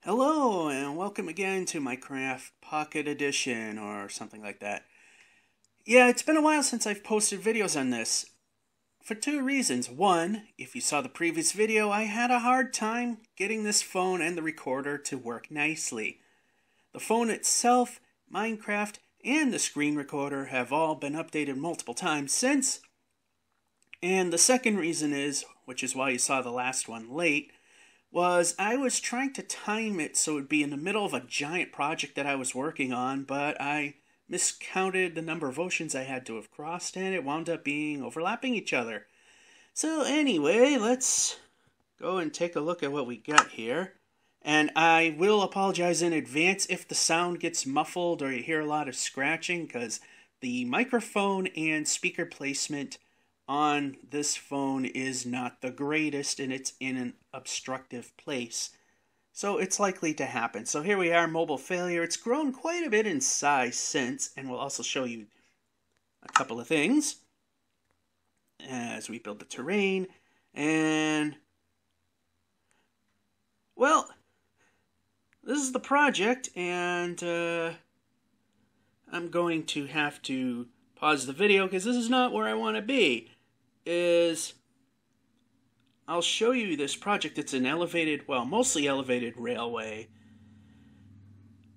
Hello and welcome again to my Craft Pocket Edition or something like that. Yeah, it's been a while since I've posted videos on this. For two reasons. One, if you saw the previous video, I had a hard time getting this phone and the recorder to work nicely. The phone itself, Minecraft, and the screen recorder have all been updated multiple times since. And the second reason is, which is why you saw the last one late, was I was trying to time it so it would be in the middle of a giant project that I was working on, but I miscounted the number of oceans I had to have crossed, and it wound up being overlapping each other. So anyway, let's go and take a look at what we got here. And I will apologize in advance if the sound gets muffled or you hear a lot of scratching, because the microphone and speaker placement on this phone is not the greatest, and it's in an obstructive place. So it's likely to happen. So here we are, mobile failure. It's grown quite a bit in size since, and we'll also show you a couple of things as we build the terrain. And, well, this is the project, and I'm going to have to pause the video because this is not where I want to be. I'll show you this project. It's an elevated, well, mostly elevated railway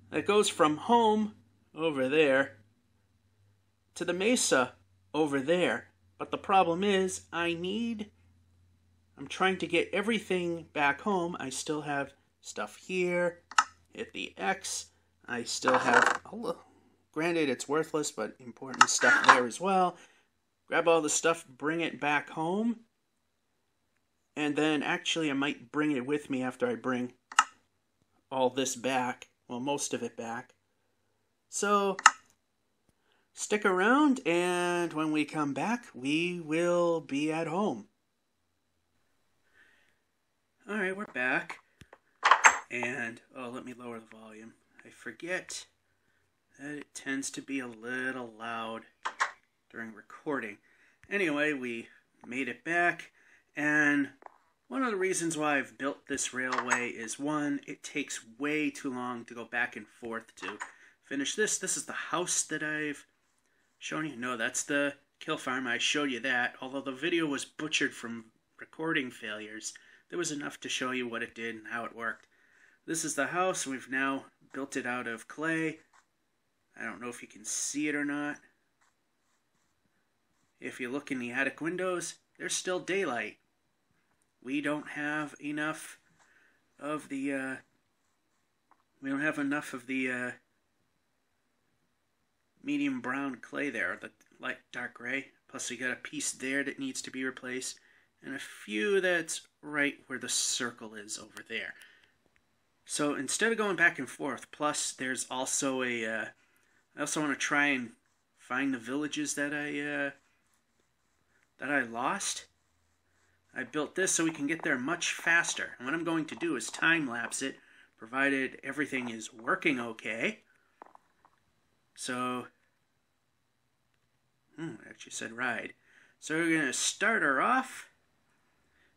that goes from home over there to the Mesa over there. But the problem is I'm trying to get everything back home. I still have stuff here. Hit the X. I still have, granted it's worthless, but important stuff there as well. Grab all the stuff, bring it back home, and then actually I might bring it with me after I bring all this back, well, most of it back. So stick around, and when we come back, we will be at home. Alright, we're back, and, let me lower the volume. I forget that it tends to be a little loud during recording. Anyway, we made it back, and one of the reasons why I've built this railway is, one, it takes way too long to go back and forth to finish this. This is the house that I've shown you. No, that's the kill farm. I showed you that. Although the video was butchered from recording failures, there was enough to show you what it did and how it worked. This is the house. We've now built it out of clay. I don't know if you can see it or not. If you look in the attic windows, there's still daylight. We don't have enough of the, medium brown clay there, the light dark gray. Plus we got a piece there that needs to be replaced, and a few that's right where the circle is over there. So instead of going back and forth, plus there's also I also want to try and find the villages that I lost. I built this so we can get there much faster. And what I'm going to do is time-lapse it, provided everything is working okay. So, it actually said ride. So we're going to start her off,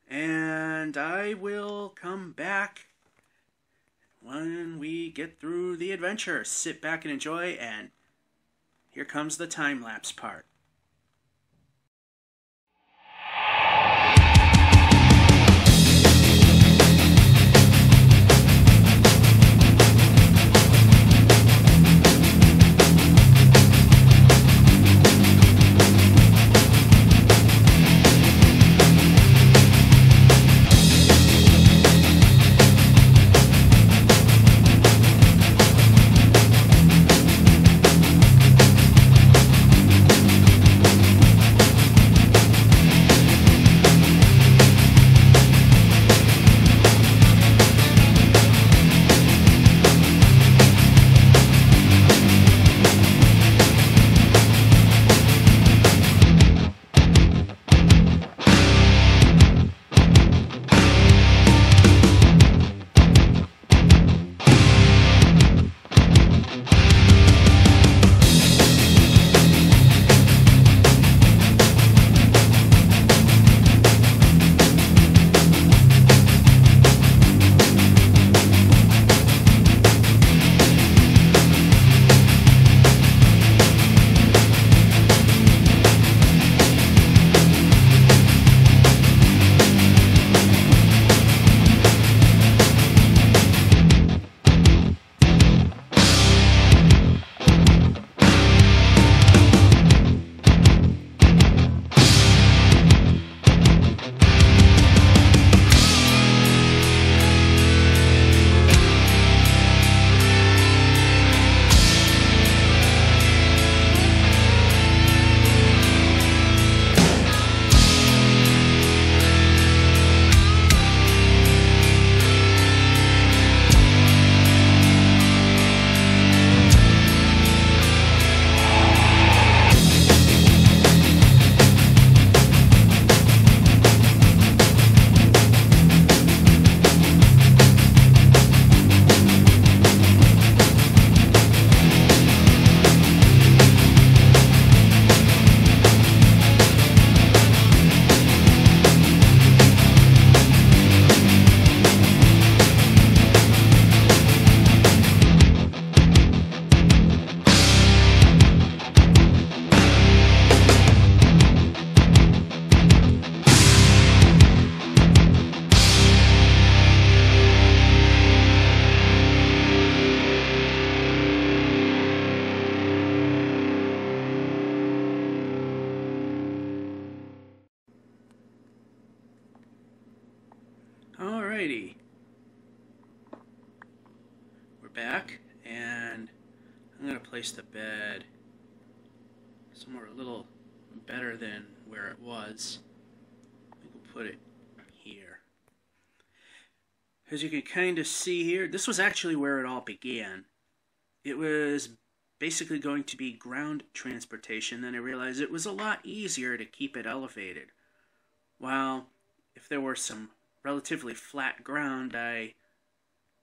and I will come back when we get through the adventure. Sit back and enjoy, and here comes the time-lapse part. back, and I'm going to place the bed somewhere a little better than where it was. I think we'll put it here. As you can kind of see here, this was actually where it all began. It was basically going to be ground transportation, then I realized it was a lot easier to keep it elevated. While if there were some relatively flat ground, I,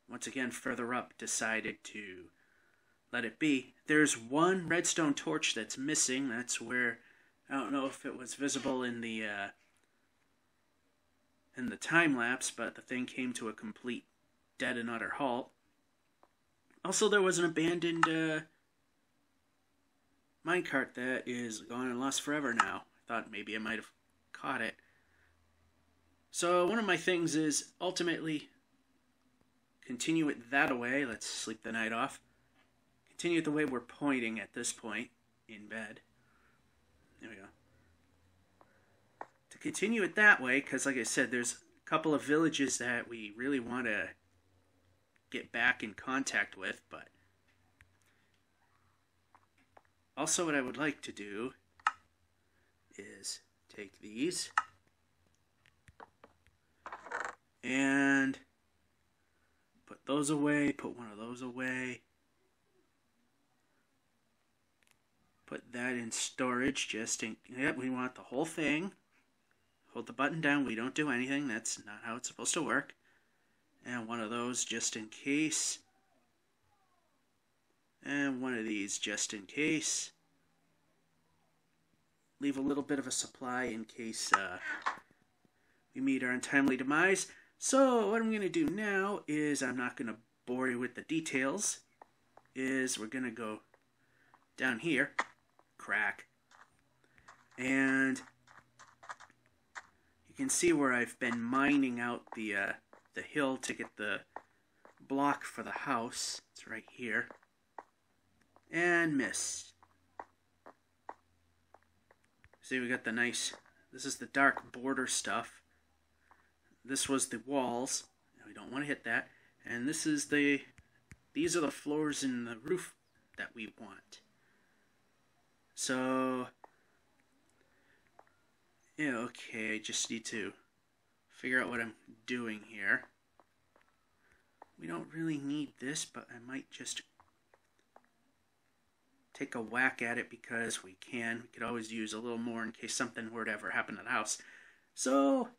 once again further up, decided to let it be. There's one redstone torch that's missing. That's where, I don't know if it was visible in the time lapse, but the thing came to a complete dead and utter halt. Also, there was an abandoned minecart that is gone and lost forever now. I thought maybe I might have caught it. So one of my things is ultimately continue it that way. Let's sleep the night off. Continue it the way we're pointing at this point in bed. There we go. To continue it that way, because like I said, there's a couple of villages that we really want to get back in contact with, but also what I would like to do is take these and put those away, put one of those away, put that in storage just in, yeah, we want the whole thing. Hold the button down, we don't do anything, that's not how it's supposed to work. And one of those just in case. And one of these just in case. Leave a little bit of a supply in case we meet our untimely demise. So what I'm going to do now is, I'm not going to bore you with the details, is we're going to go down here, crack, and you can see where I've been mining out the hill to get the block for the house. It's right here. And miss. See, we got the nice, this is the dark border stuff. This was the walls. We don't want to hit that. And this is these are the floors in the roof that we want. So, yeah, okay, I just need to figure out what I'm doing here. We don't really need this, but I might just take a whack at it because we can. We could always use a little more in case something were to ever happen to the house. So,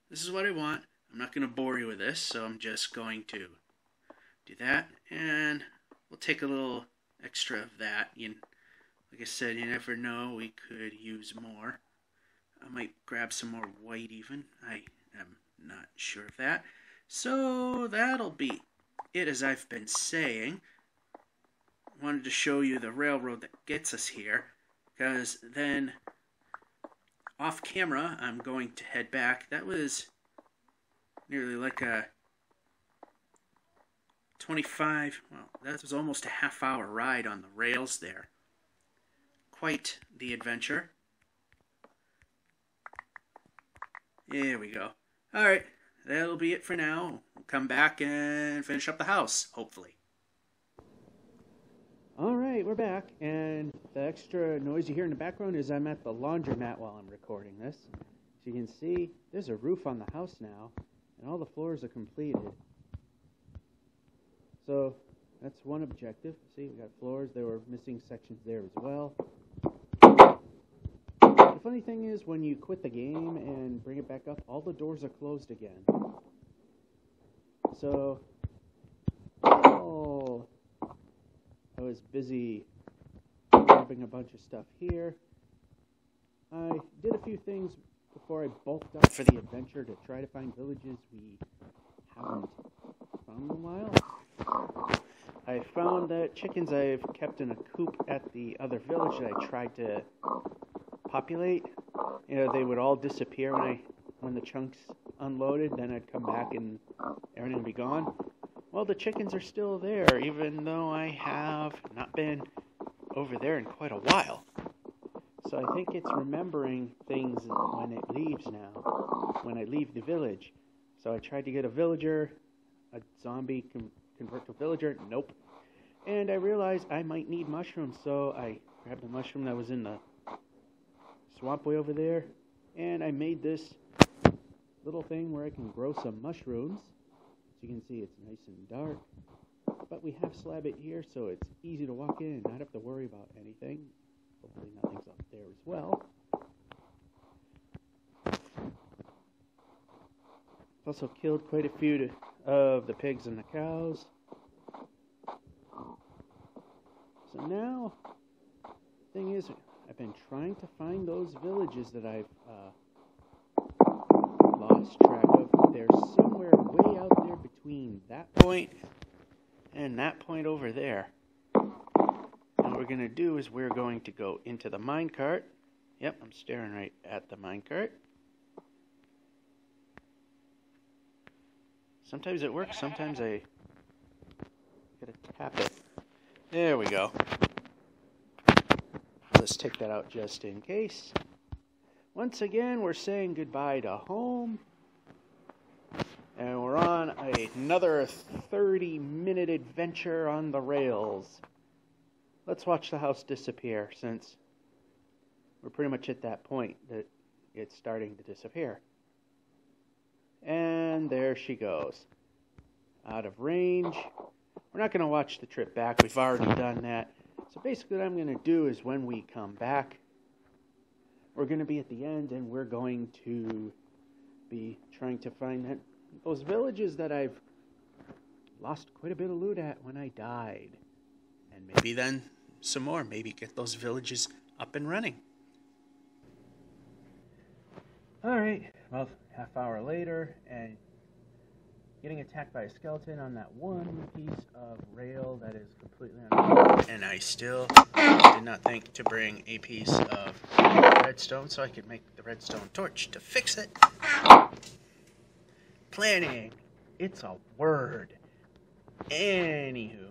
this is what I want. I'm not going to bore you with this, so I'm just going to do that. And we'll take a little extra of that. Like I said, you never know, we could use more. I might grab some more white even. I am not sure of that. So that'll be it, as I've been saying. I wanted to show you the railroad that gets us here, because then off camera I'm going to head back. That was nearly like a 25, well, that was almost a half-hour ride on the rails there. Quite the adventure. There we go. Alright, that'll be it for now. We'll come back and finish up the house, hopefully. Alright, we're back, and the extra noise you hear in the background is I'm at the laundromat while I'm recording this. As you can see, there's a roof on the house now, and all the floors are completed. So, that's one objective. See, we got floors. There were missing sections there as well. The funny thing is, when you quit the game and bring it back up, all the doors are closed again. So, I was busy grabbing a bunch of stuff here. I did a few things before I bulked up for the adventure to try to find villages we haven't found in a while. I found that chickens I've kept in a coop at the other village that I tried to populate. You know, they would all disappear when the chunks unloaded. Then I'd come back and everything would be gone. Well, the chickens are still there, even though I have not been over there in quite a while. So I think it's remembering things when it leaves now, when I leave the village. So I tried to get a villager, a zombie convert to a villager? Nope. And I realized I might need mushrooms, so I grabbed the mushroom that was in the swamp way over there, and I made this little thing where I can grow some mushrooms. As you can see, it's nice and dark, but we have slab it here, so it's easy to walk in and not have to worry about anything. Hopefully nothing's up there as well. Also killed quite a few of the pigs and the cows. So now, the thing is, I've been trying to find those villages that I've lost track of. They're somewhere way out there between that point and that point over there. And what we're going to do is we're going to go into the minecart. Yep, I'm staring right at the minecart. Sometimes it works, sometimes I gotta tap it. There we go. Let's take that out just in case. Once again, we're saying goodbye to home. And we're on another 30-minute adventure on the rails. Let's watch the house disappear, since we're pretty much at that point that it's starting to disappear. And there she goes. Out of range. We're not going to watch the trip back. We've already done that. So basically what I'm going to do is when we come back, we're going to be at the end and we're going to be trying to find those villages that I've lost quite a bit of loot at when I died. And maybe then some more. Maybe get those villages up and running. Alright, well, half hour later, and getting attacked by a skeleton on that one piece of rail that is completely uncovered. And I still did not think to bring a piece of redstone so I could make the redstone torch to fix it. Planning. It's a word. Anywho,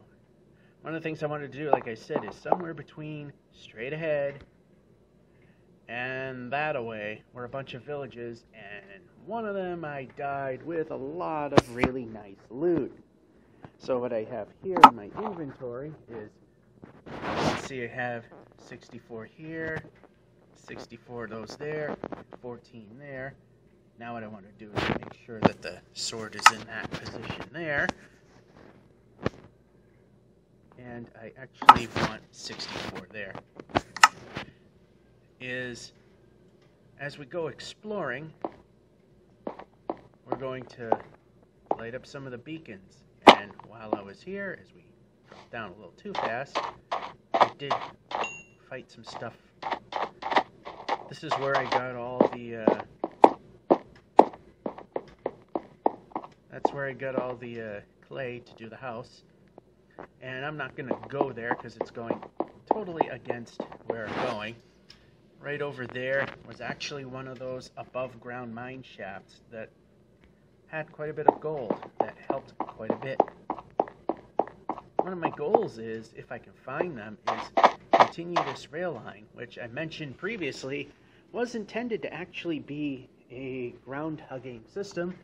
one of the things I wanted to do, like I said, is somewhere between straight ahead and that away were a bunch of villages, and one of them I died with a lot of really nice loot. So what I have here in my inventory is, let's see, I have 64 here, 64 of those there, 14 there. Now what I want to do is make sure that the sword is in that position there. And I actually want 64 there. Is, as we go exploring, we're going to light up some of the beacons. And while I was here, as we dropped down a little too fast, I did fight some stuff. This is where I got all the, that's where I got all the clay to do the house. And I'm not going to go there because it's going totally against where I'm going. Right over there was actually one of those above ground mine shafts that had quite a bit of gold that helped quite a bit. One of my goals is, if I can find them, is continue this rail line, which I mentioned previously was intended to actually be a ground hugging system.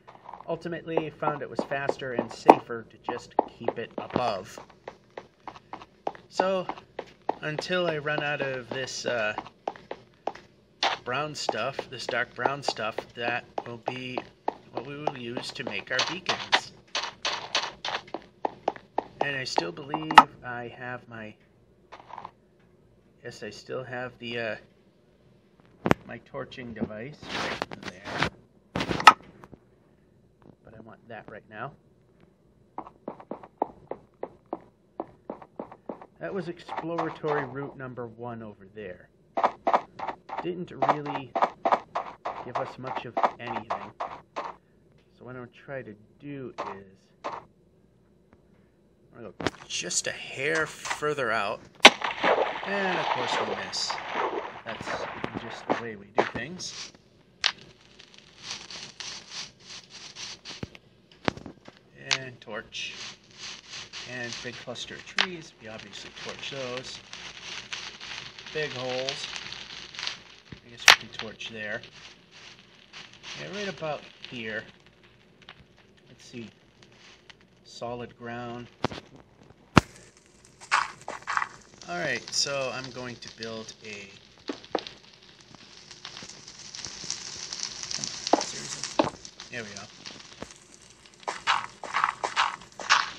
Ultimately, I found it was faster and safer to just keep it above. So, until I run out of this brown stuff, this dark brown stuff, that will be what we will use to make our beacons. And I still believe I have my, yes, I still have the my torching device right there, but I want that right now. That was exploratory route number 1 over there. Didn't really give us much of anything. So what I'm going to try to do is, I'm going to go just a hair further out, and of course we miss. That's just the way we do things. And torch. And big cluster of trees, we obviously torch those. Big holes. I guess we can torch there. Yeah, right about here. Let's see. solid ground. Alright, so I'm going to build a... Come on, seriously? There we go.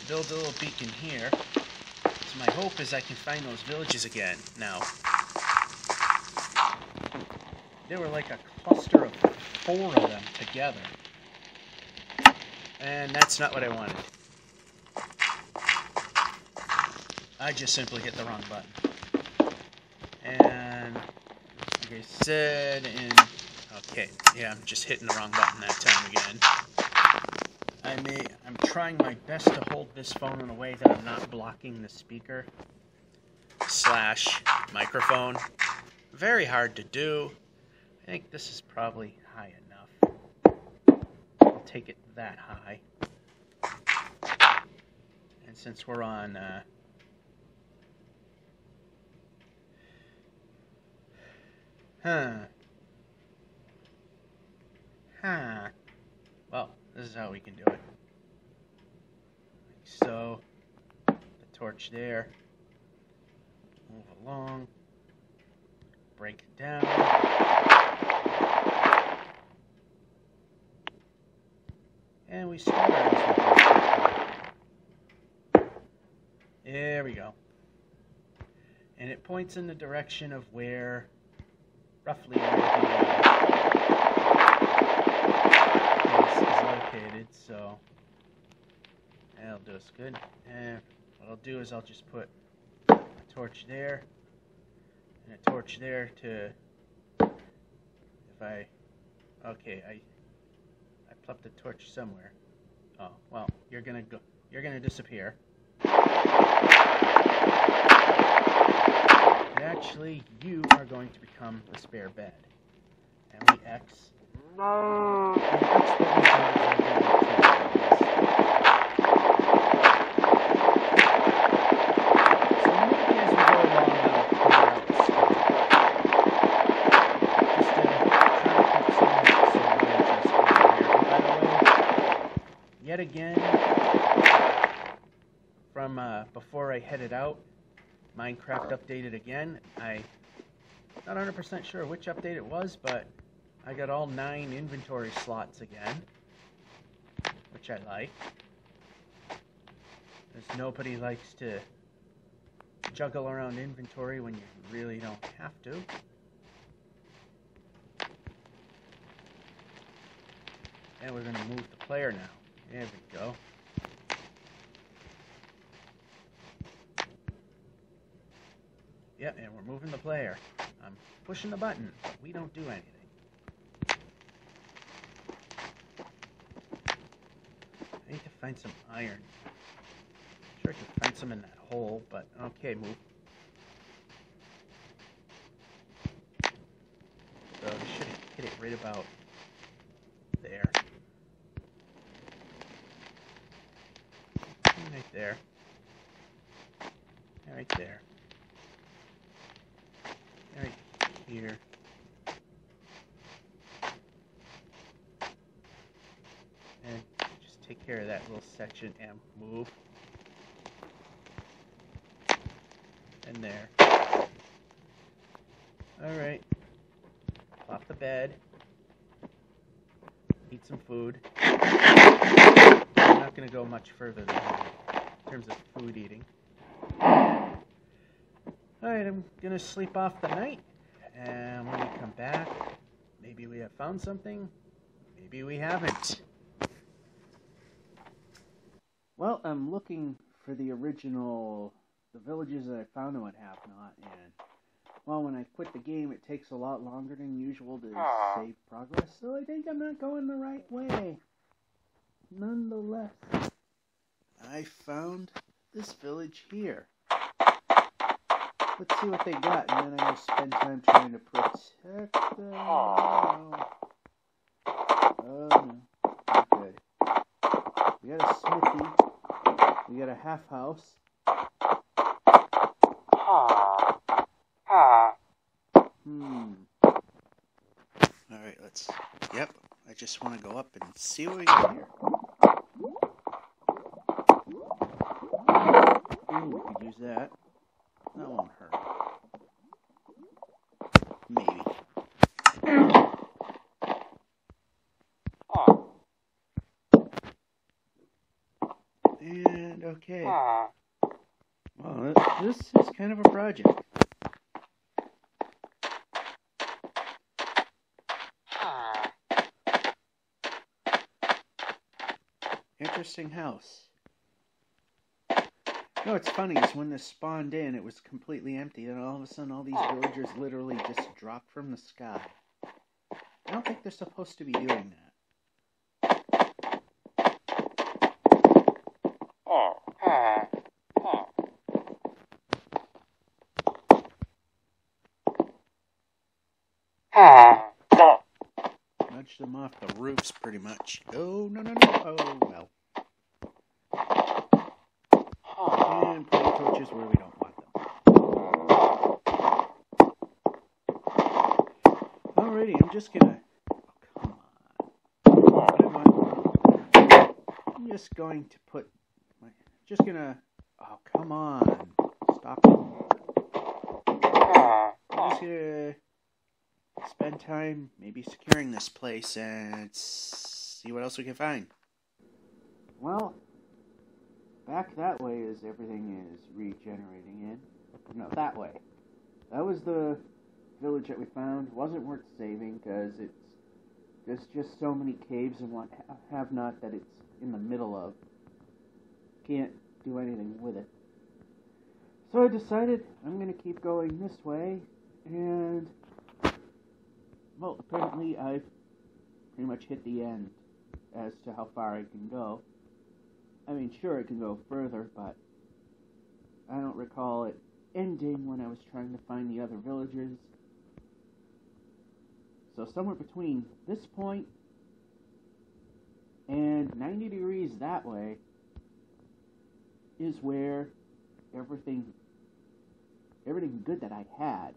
Build a little beacon here. So my hope is I can find those villages again. Now, they were like a cluster of 4 of them together. And that's not what I wanted. I just simply hit the wrong button. And like I said, okay, yeah, I'm just hitting the wrong button that time again. I'm trying my best to hold this phone in a way that I'm not blocking the speaker / microphone. Very hard to do. I think this is probably high enough. I'll take it that high. And since we're on well, this is how we can do it. Like so. The torch there. Move along. Break it down. And we start there we go. And it points in the direction of where roughly where the base is located, so that'll do us good. And what I'll do is I'll just put a torch there and a torch there to, I plucked the torch somewhere. Oh, well, you're gonna disappear. And actually, you are going to become the spare bed. And we X. No. Yet again, from before I headed out, Minecraft updated again. I'm not 100% sure which update it was, but I got all 9 inventory slots again, which I like. Because nobody likes to juggle around inventory when you really don't have to. And we're going to move the player now. There we go. Yeah, and we're moving the player. I'm pushing the button, but we don't do anything. I need to find some iron. I'm sure I can find some in that hole, but okay, move. So we should hit it right about there. Right there. Right there. Right here. And just take care of that little section and move. And there. Alright. Plop the bed. Eat some food. I'm not going to go much further than that in terms of food eating. Alright, I'm going to sleep off the night. And when we come back, maybe we have found something. Maybe we haven't. Well, I'm looking for the villages that I found and what have not. And, well, when I quit the game, it takes a lot longer than usual to save progress. So I think I'm not going the right way. Nonetheless, I found this village here. Let's see what they got, and then I'm going to spend time trying to protect them. Oh no, not good. We got a smithy. We got a half house. Alright, yep, I just want to go up and see what we got here. could use that. That won't hurt. Maybe. And okay. Well, this is kind of a project. Interesting house. You know what's funny is when this spawned in, it was completely empty, and all of a sudden all these villagers literally just dropped from the sky. I don't think they're supposed to be doing that. Nudge them off the roofs, pretty much. Oh, no. Oh, well. And put torches where we don't want them. Alrighty, I'm just gonna... Oh, come on. I'm just going to put... Just gonna... Oh, come on. Stop it. I'm just gonna... spend time maybe securing this place and see what else we can find. Well, back that way is everything is regenerating in. No, that way. That was the village that we found. Wasn't worth saving because there's just so many caves and what have not that it's in the middle of. Can't do anything with it. So I decided I'm going to keep going this way, and well, apparently I've pretty much hit the end as to how far I can go. I mean, sure, I can go further, but I don't recall it ending when I was trying to find the other villagers. So somewhere between this point and 90 degrees that way is where everything good that I had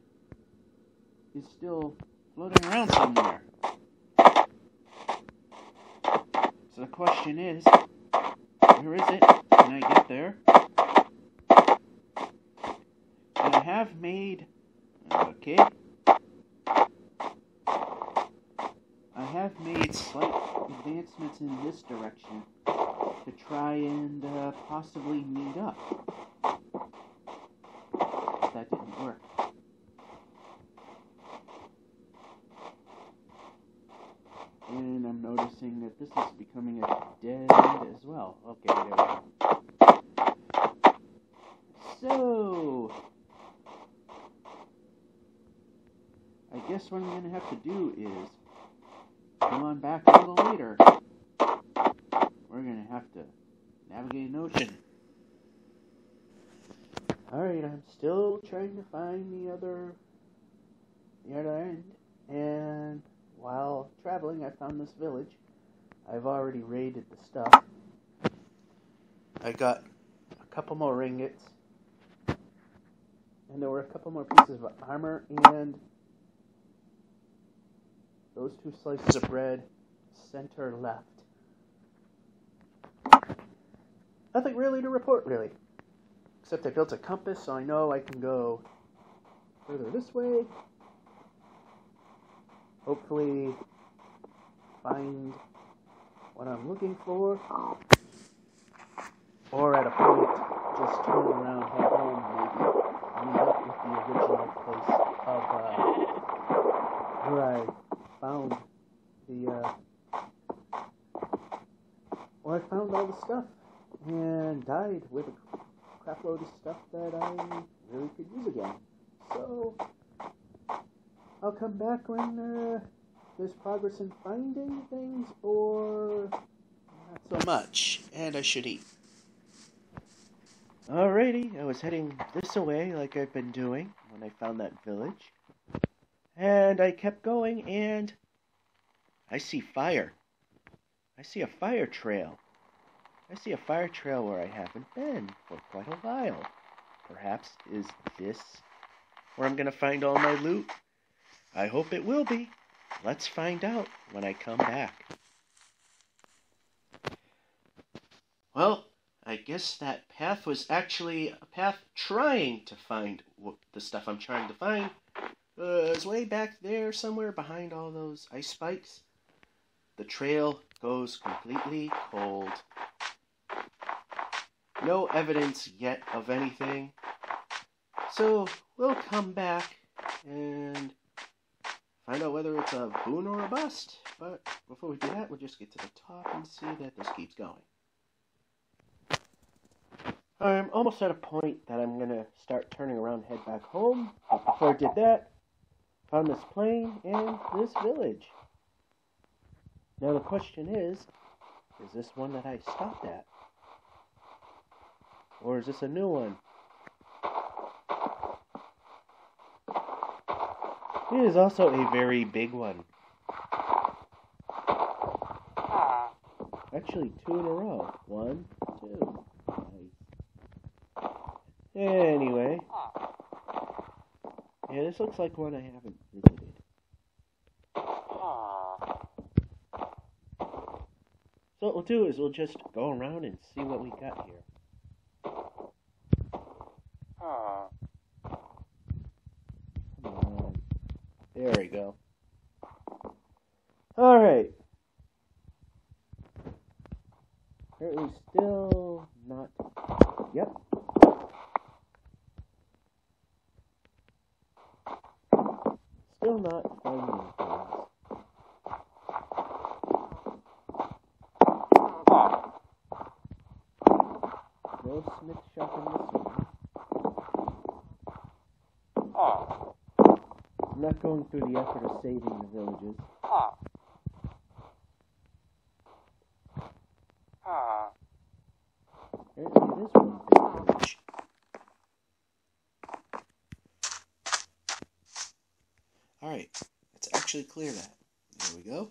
is still floating around somewhere. So the question is, where is it? Can I get there? And I have made... Okay. I have made slight advancements in this direction to try and possibly meet up. But that didn't work. And I'm noticing that this is becoming a dead end as well. Okay, there we go. So, I guess what I'm going to have to do is come on back a little later. We're going to have to navigate an ocean. Alright, I'm still trying to find the other end, and while traveling, I found this village. I've already raided the stuff. I got a couple more ringgits. And there were a couple more pieces of armor and those 2 slices of bread, center left. Nothing really to report, really. Except I built a compass, so I know I can go further this way. Hopefully find what I'm looking for, or at a point just turn around, head home, maybe meet up with the original place of where I found where I found all the stuff and died with a crap load of stuff that I really could use again. So I'll come back when there's progress in finding things, or not so much, and I should eat. Alrighty, I was heading this way like I've been doing when I found that village, and I kept going, and I see fire. I see a fire trail. I see a fire trail where I haven't been for quite a while. Perhaps is this where I'm going to find all my loot? I hope it will be. Let's find out when I come back. Well, I I guess that path was actually a path trying to find the stuff I'm trying to find. It's way back there somewhere behind all those ice spikes. The trail goes completely cold. No evidence yet of anything. So we'll come back and find out whether it's a boon or a bust. But before we do that, we'll just get to the top and see that this keeps going. I'm almost at a point that I'm going to start turning around and head back home. But before I did that, found this plane and this village. Now the question is this one that I stopped at? Or is this a new one? It is also a very big one. Actually, 2 in a row. 1, 2. Nice. Anyway. Yeah, this looks like one I haven't visited. So what we'll do is we'll just go around and see what we got here. There we go. Alright. Apparently still not... Yep. Still not finding things. No smith shop in this one. I'm not going through the effort of saving the villages. Apparently it is one big village. Alright, let's actually clear that. There we go.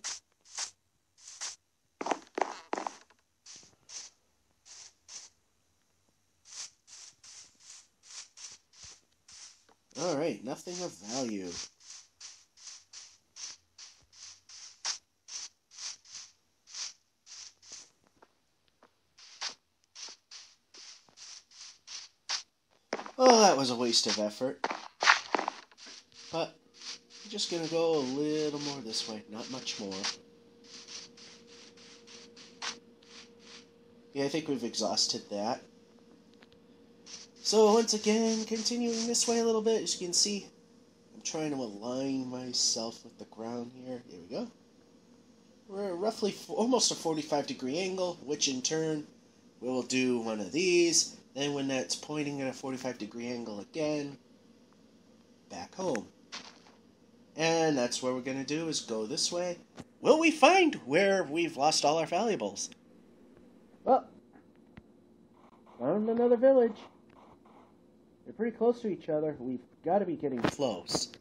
Alright, nothing of value. Well, that was a waste of effort. But I'm just going to go a little more this way, not much more. Yeah, I think we've exhausted that. So once again, continuing this way a little bit, as you can see, I'm trying to align myself with the ground here. Here we go. We're at roughly almost a 45-degree angle, which in turn we'll do one of these. Then when that's pointing at a 45-degree angle again, back home. And that's what we're going to do, is go this way. Will we find where we've lost all our valuables? Well, found another village. They're pretty close to each other. We've got to be getting close.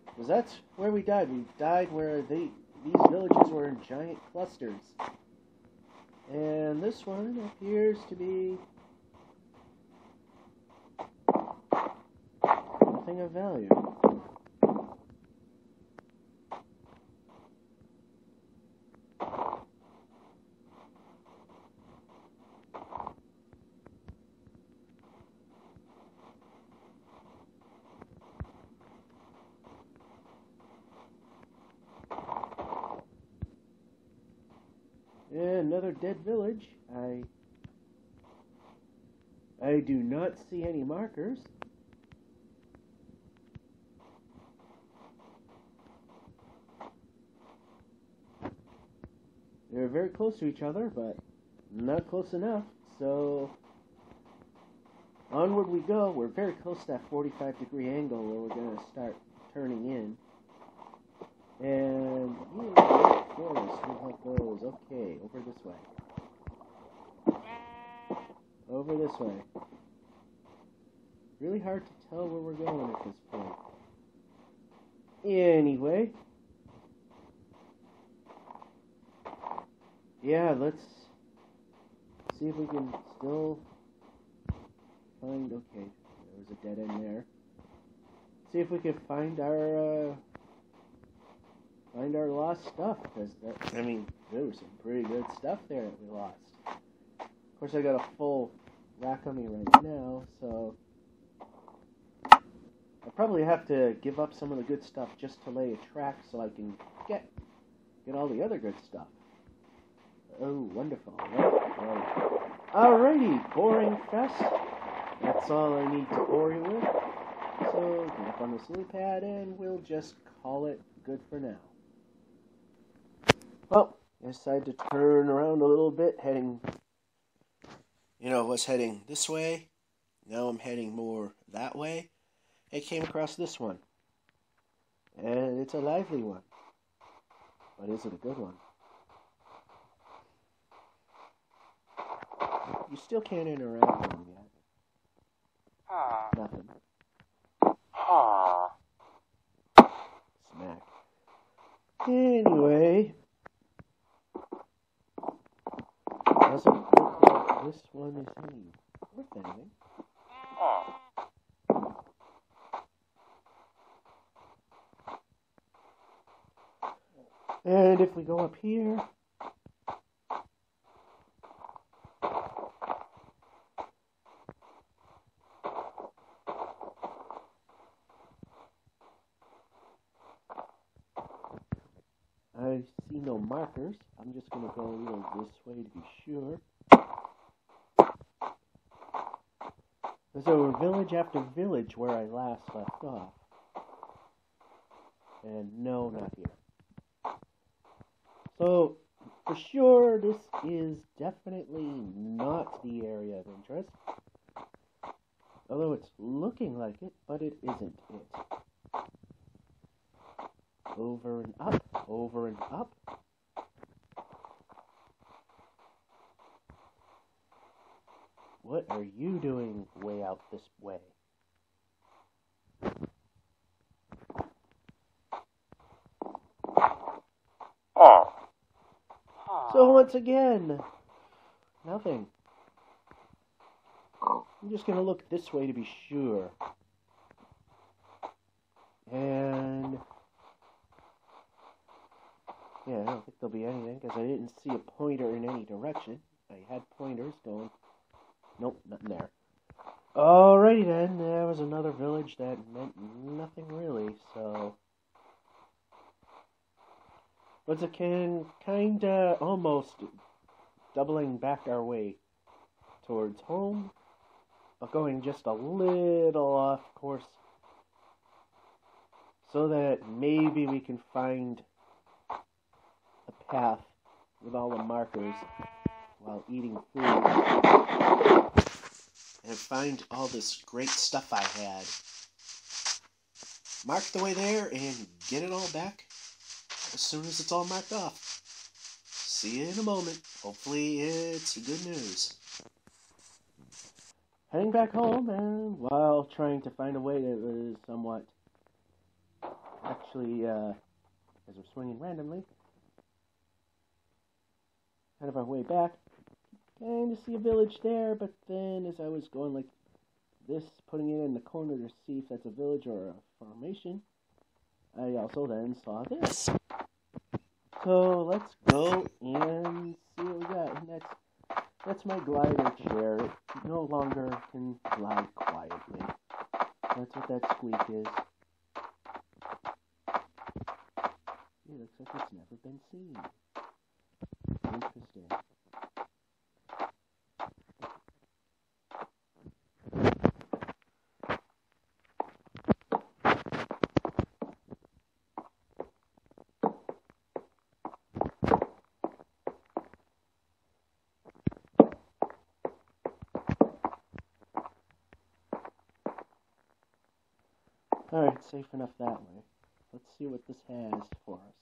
Because that's where we died. We died where these villages were in giant clusters. And this one appears to be nothing of value. Another dead village. I do not see any markers. They're very close to each other, but not close enough. So onward we go. We're very close to that 45-degree angle where we're going to start turning in. And forest, see how it goes. Okay, over this way. Over this way. Really hard to tell where we're going at this point. Anyway. Yeah, let's see if we can still find... Okay, there was a dead end there. See if we can find our lost stuff, because there was some pretty good stuff there that we lost. Of course, I got a full rack on me right now, so I probably have to give up some of the good stuff just to lay a track so I can get all the other good stuff. Oh, wonderful. Right. Alrighty, boring fest. That's all I need to bore you with. So, get up on this lily pad and we'll just call it good for now. Well, I decided to turn around a little bit, heading, I was heading this way. Now I'm heading more that way. I came across this one. And it's a lively one. But is it a good one? You still can't interact with them yet. Nothing. Smack. Anyway, doesn't look like this one is any worth anything. And if we go up here, I see no markers. I'm just going to go a little this way to be sure. There's a village after village where I last left off. And no, not here. So, for sure, this is definitely not the area of interest. Although it's looking like it, but it isn't it. Over and up, over and up. What are you doing way out this way? So once again, nothing. I'm just going to look this way to be sure. And yeah, I don't think there'll be anything because I didn't see a pointer in any direction. I had pointers going. Nope, nothing there. Alrighty then, there was another village that meant nothing really, so once again, kinda almost doubling back our way towards home, but going just a little off course so that maybe we can find a path with all the markers while eating food and find all this great stuff I had. Mark the way there and get it all back as soon as it's all marked off. See you in a moment. Hopefully it's good news. Heading back home, and while trying to find a way that was somewhat, actually, as we're swinging randomly, kind of our way back, kind of see a village there, but then as I was going like this, putting it in the corner to see if that's a village or a formation, I also then saw this. So let's go and see what we got. And that's my glider chair. It no longer can glide quietly. That's what that squeak is. It looks like it's never been seen. Interesting. Alright, safe enough that way. Let's see what this has for us.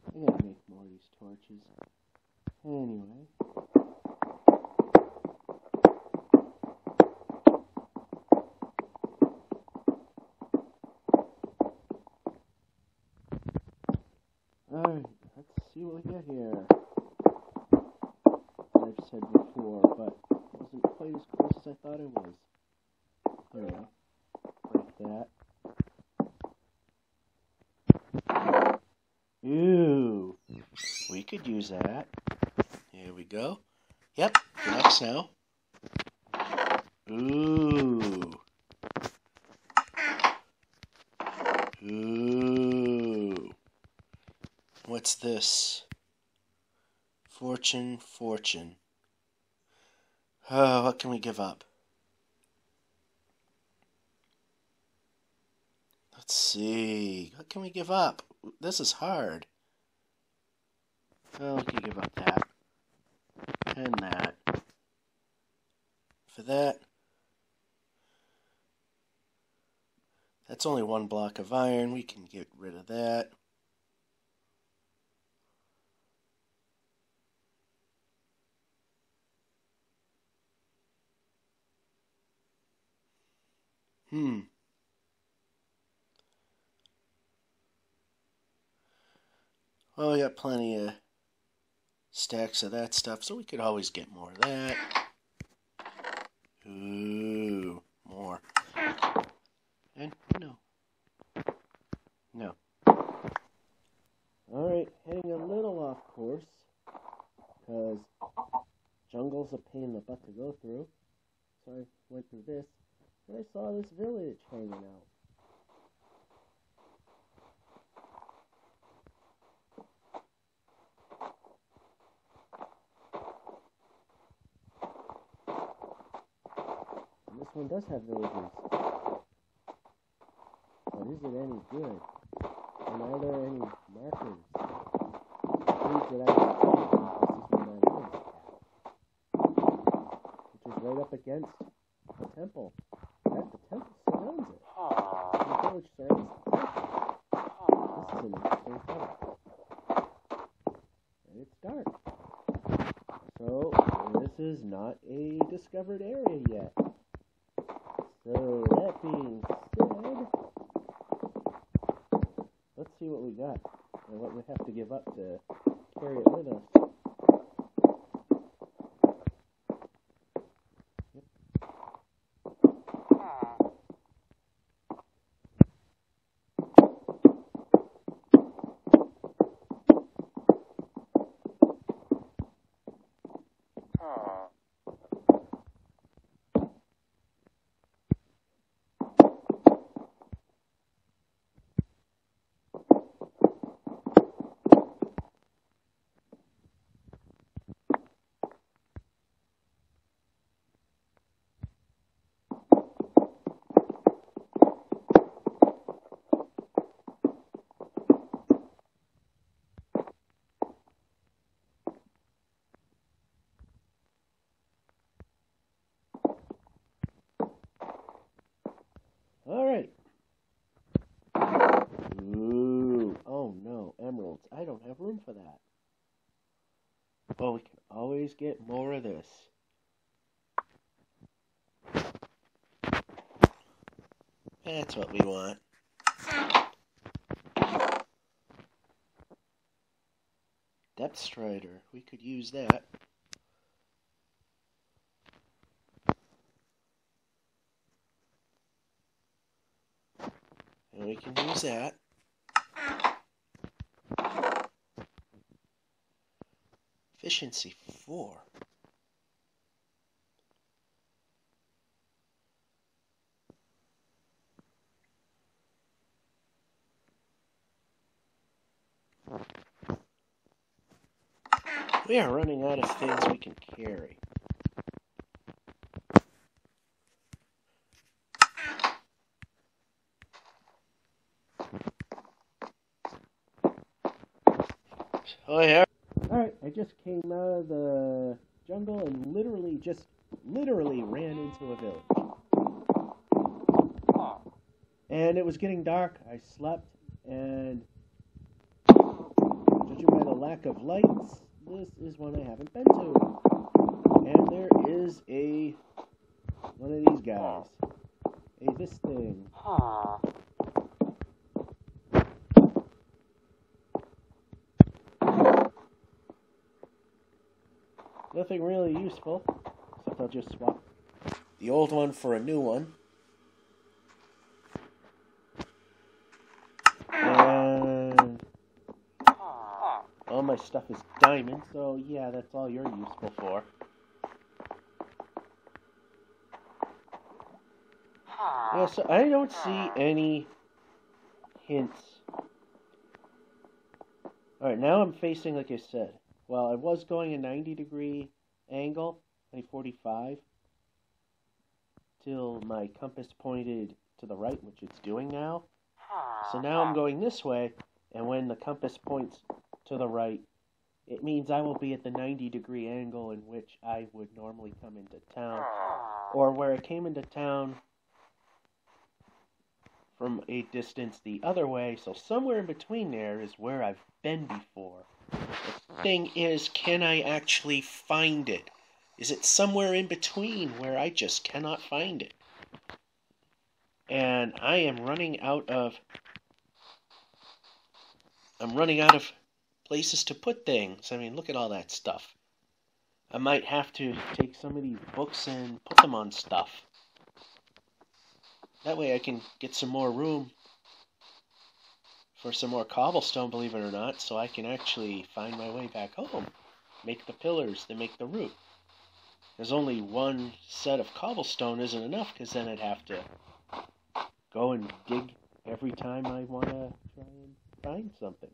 I gotta make more of these torches. Anyway. Alright, let's see what we get here. I've said before, but wasn't I thought it was. There we go. Like that. Ooh. We could use that. Here we go. Yep, relax now. Ooh. Ooh. What's this? Fortune. Oh, what can we give up? Let's see. What can we give up? This is hard. Well, we can give up that. And that. For that, that's only one block of iron. We can get rid of that. Well, we got plenty of stacks of that stuff, so we could always get more of that. Ooh, more. And no. Alright, heading a little off course, because jungle's a pain in the butt to go through. So I went through this, and I saw this village hanging out. And this one does have villagers. But is it any good? And are there any markers? Proves that I was this is where my land is at. Which is right up against the temple. In fact, the temple surrounds it. The village surrounds the temple. This is an interesting color. And it's dark. So, this is not a discovered area yet. So, that being said, let's see what we got and what we have to give up to carry it with us. Alright. Ooh. Oh no, emeralds. I don't have room for that. Well, we can always get more of this. That's what we want. Depth Strider. We could use that. And we can use that. Efficiency 4. We are running out of things we can carry. Oh yeah. Alright, I just came out of the jungle and literally ran into a village. And it was getting dark, I slept, and judging by the lack of lights, this is one I haven't been to. And there is one of these guys. This thing. Nothing really useful, except I'll just swap the old one for a new one. And all my stuff is diamond, so yeah, that's all you're useful for. Yeah, so I don't see any hints. Alright, now I'm facing, like I said. Well, I was going a 90-degree angle, 45, till my compass pointed to the right, which it's doing now. So now I'm going this way, and when the compass points to the right, it means I will be at the 90-degree angle in which I would normally come into town, or where I came into town from a distance the other way, so somewhere in between there is where I've been before. The thing is, can I actually find it? Is it somewhere in between where I just cannot find it? And I am running out of places to put things. I mean, look at all that stuff. I might have to take some of these books and put them on stuff. That way I can get some more room for some more cobblestone, believe it or not, so I can actually find my way back home. Make the pillars that make the roof. There's only one set of cobblestone isn't enough, because then I'd have to go and dig every time I want to try and find something.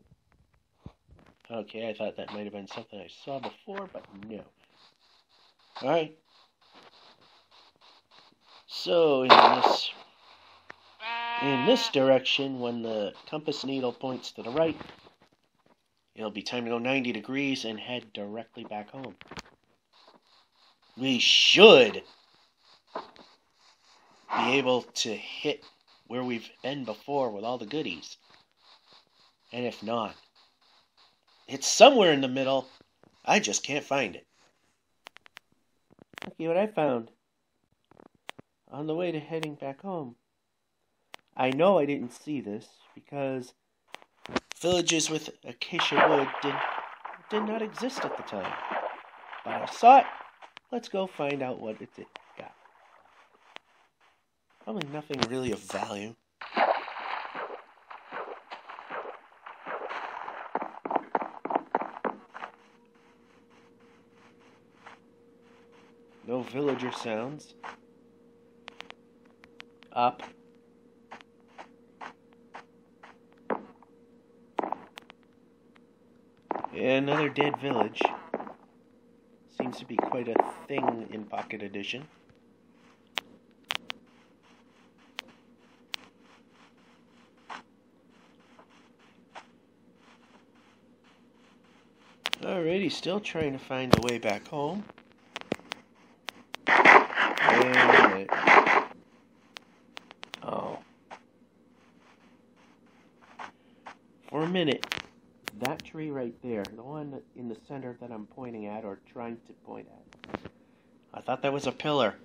Okay, I thought that might have been something I saw before, but no. Alright. So, in this direction, when the compass needle points to the right, it'll be time to go 90 degrees and head directly back home. We should be able to hit where we've been before with all the goodies. And if not, it's somewhere in the middle. I just can't find it. Okay, what I found on the way to heading back home. I know I didn't see this because villages with acacia wood did not exist at the time. But I saw it. Let's go find out what it got. Probably nothing really of value. No villager sounds. Up. And another dead village. Seems to be quite a thing in Pocket Edition. Alrighty, still trying to find a way back home. And for a minute, that tree right there, the one in the center that I'm pointing at, or trying to point at, I thought that was a pillar.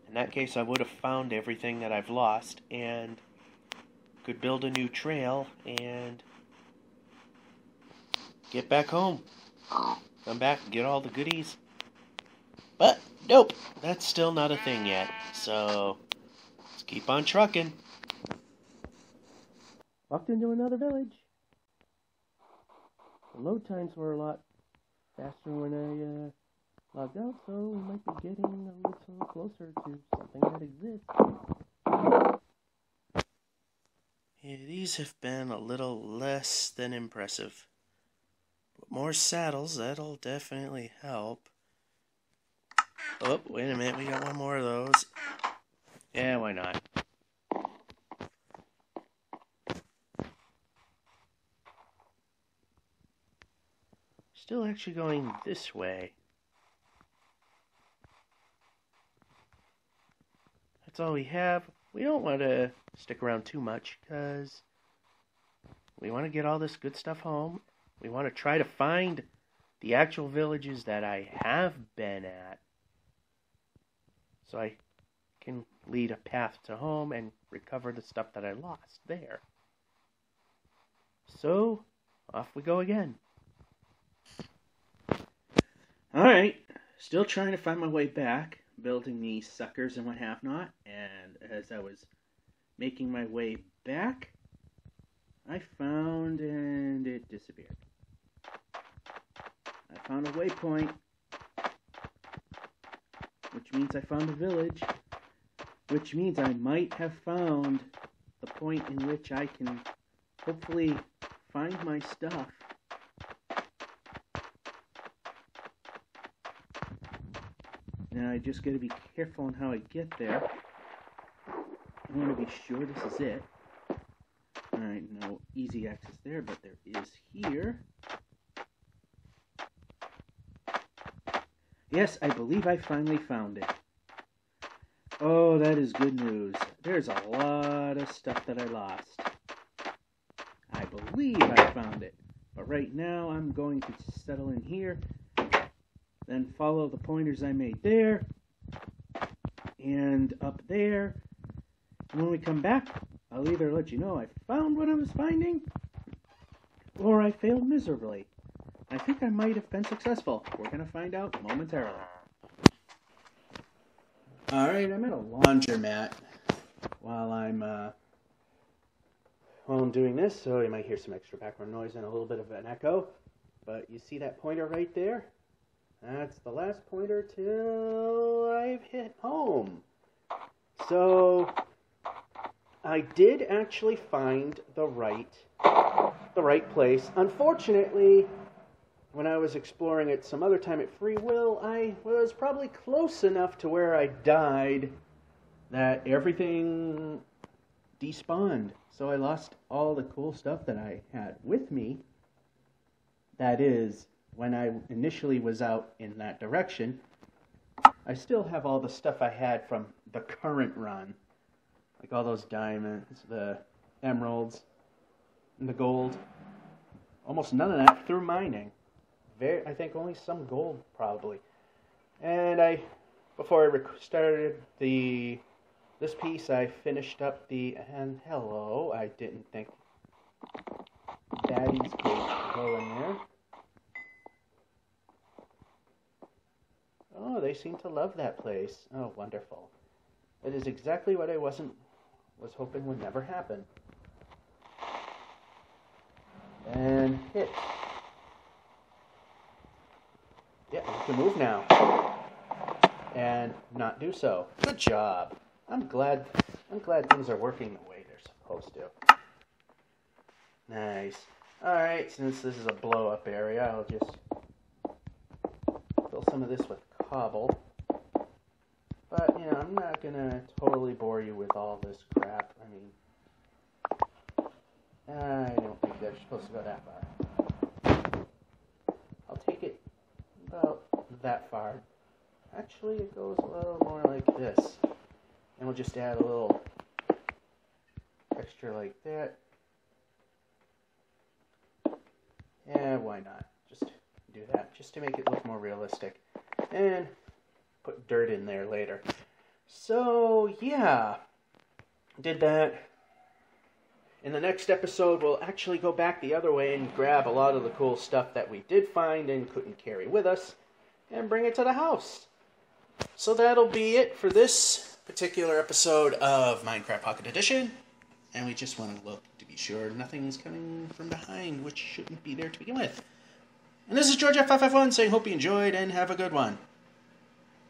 In that case, I would have found everything that I've lost, and could build a new trail, and get back home. Come back and get all the goodies. But, nope, that's still not a thing yet, so let's keep on trucking. Walked into another village. The load times were a lot faster when I logged out, so we might be getting a little closer to something that exists. Yeah, these have been a little less than impressive. But more saddles, that'll definitely help. Oh, wait a minute, we got one more of those. Yeah, why not? Still actually going this way. That's all we have. We don't want to stick around too much because we want to get all this good stuff home. We want to try to find the actual villages that I have been at, so I can lead a path to home and recover the stuff that I lost there. So, off we go again. Alright, still trying to find my way back. building these suckers and what have not, and as I was making my way back, I found, and it disappeared. I found a waypoint, which means I found a village, which means I might have found the point in which I can hopefully find my stuff. Now I just got to be careful on how I get there. I want to be sure this is it. Alright, no easy access there, but there is here. Yes, I believe I finally found it. Oh, that is good news. There's a lot of stuff that I lost. I believe I found it. But right now, I'm going to settle in here, then follow the pointers I made there, and up there. And when we come back, I'll either let you know I found what I was finding, or I failed miserably. I think I might have been successful. We're going to find out momentarily. Alright, I'm at a laundromat while I'm doing this, so you might hear some extra background noise and a little bit of an echo. But you see that pointer right there? That's the last pointer till I've hit home. So I did actually find the right place. Unfortunately, when I was exploring it some other time at Free Will, I was probably close enough to where I died that everything despawned. So I lost all the cool stuff that I had with me. That is, when I initially was out in that direction, I still have all the stuff I had from the current run. Like all those diamonds, the emeralds, and the gold. Almost none of that through mining. I think only some gold, probably. And before I started this piece, I finished up and hello, I didn't think Daddy's gate would go in there. Oh, they seem to love that place. Oh, wonderful. It is exactly what I was hoping would never happen. And hit. Yeah, we can move now. And not do so. Good job. I'm glad things are working the way they're supposed to. Nice. Alright, since this is a blow-up area, I'll just fill some of this with cobble. But, I'm not gonna totally bore you with all this crap. I don't think they're supposed to go that far. I'll take it about that far. Actually, it goes a little more like this. And we'll just add a little texture like that. Yeah, why not? Just do that, just to make it look more realistic. And put dirt in there later. So, yeah. Did that. In the next episode, we'll actually go back the other way and grab a lot of the cool stuff that we did find and couldn't carry with us and bring it to the house. So that'll be it for this particular episode of Minecraft Pocket Edition. And we just want to look to be sure nothing's coming from behind, which shouldn't be there to begin with. And this is George F551 saying hope you enjoyed and have a good one.